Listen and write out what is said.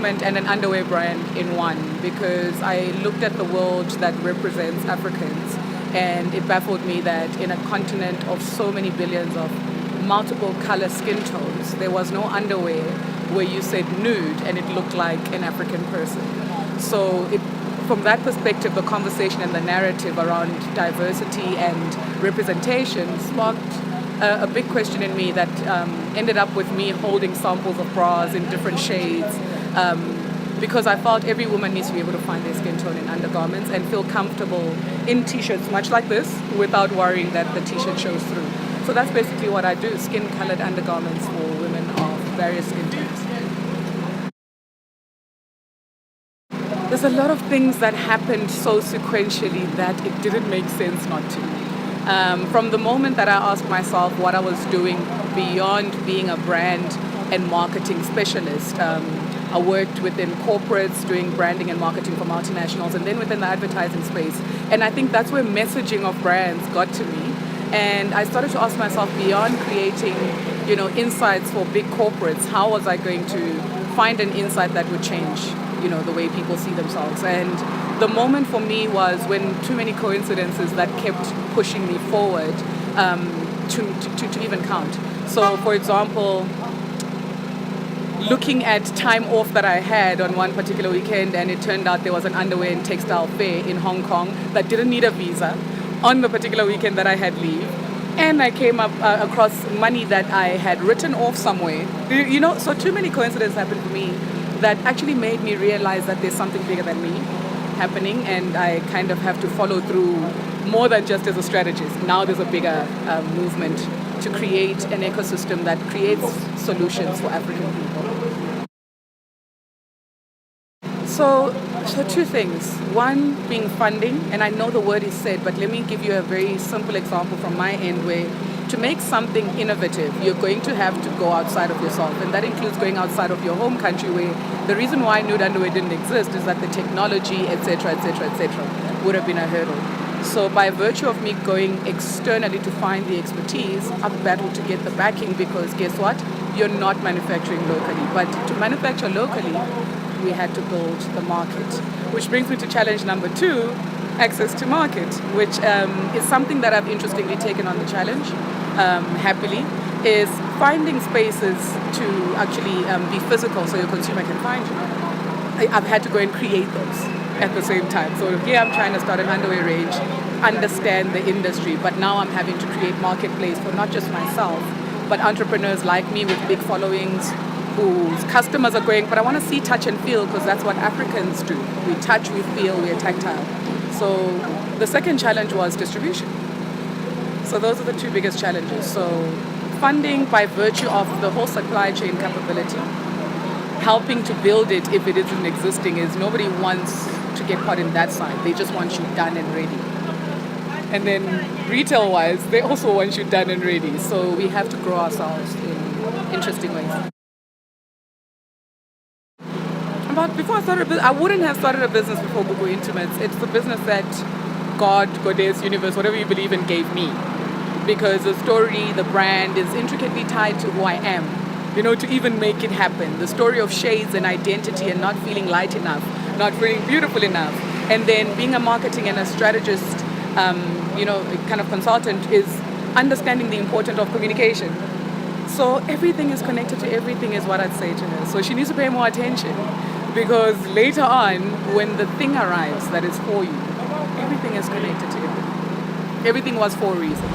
movement and an underwear brand in one, because I looked at the world that represents Africans, and it baffled me that in a continent of so many billions of multiple color skin tones, there was no underwear where you said nude and it looked like an African person. So from that perspective, the conversation and the narrative around diversity and representation sparked a big question in me that ended up with me holding samples of bras in different shades, because I felt every woman needs to be able to find their skin tone in undergarments and feel comfortable in t-shirts much like this without worrying that the t-shirt shows through. So that's basically what I do, skin-colored undergarments for women of various skin tones. There's a lot of things that happened so sequentially that it didn't make sense not to. From the moment that I asked myself what I was doing beyond being a brand and marketing specialist, I worked within corporates doing branding and marketing for multinationals, and then within the advertising space. And I think that's where messaging of brands got to me. And I started to ask myself, beyond creating, insights for big corporates, how was I going to find an insight that would change, the way people see themselves? And the moment for me was when too many coincidences that kept pushing me forward to even count. So, for example, looking at time off that I had on one particular weekend, and it turned out there was an underwear and textile fair in Hong Kong that didn't need a visa on the particular weekend that I had leave. And I came up across money that I had written off somewhere. So too many coincidences happened for me that actually made me realize that there's something bigger than me happening, and I kind of have to follow through more than just as a strategist. Now there's a bigger movement to create an ecosystem that creates solutions for African people. So two things. One being funding, and I know the word is said, but let me give you a very simple example from my end where to make something innovative, you're going to have to go outside of yourself, and that includes going outside of your home country, where the reason why nude underwear didn't exist is that the technology, etc., would have been a hurdle. So by virtue of me going externally to find the expertise, I've battled to get the backing, because guess what? You're not manufacturing locally. But to manufacture locally, we had to build the market. Which brings me to challenge number 2, access to market, which is something that I've interestingly taken on the challenge, happily, is finding spaces to actually be physical so your consumer can find you. I've had to go and create those at the same time. So here I'm trying to start an underwear range, understand the industry, but now I'm having to create marketplace for not just myself, but entrepreneurs like me with big followings whose customers are going, but I want to see, touch and feel, because that's what Africans do. We touch, we feel, we are tactile. So the second challenge was distribution. So those are the 2 biggest challenges. So funding by virtue of the whole supply chain capability, helping to build it if it isn't existing, is nobody wants to get caught in that side. They just want you done and ready. And then retail-wise, they also want you done and ready. So we have to grow ourselves in interesting ways. But before I started a business, I wouldn't have started a business before Gugu Intimates. It's the business that God, Goddess, universe, whatever you believe in, gave me. Because the story, the brand is intricately tied to who I am. To even make it happen. The story of shades and identity and not feeling light enough, not feeling beautiful enough. And then being a marketing and a strategist, kind of consultant, is understanding the importance of communication. So everything is connected to everything is what I'd say to her. So she needs to pay more attention, because later on, when the thing arrives that is for you, everything is connected to everything. Everything was for a reason.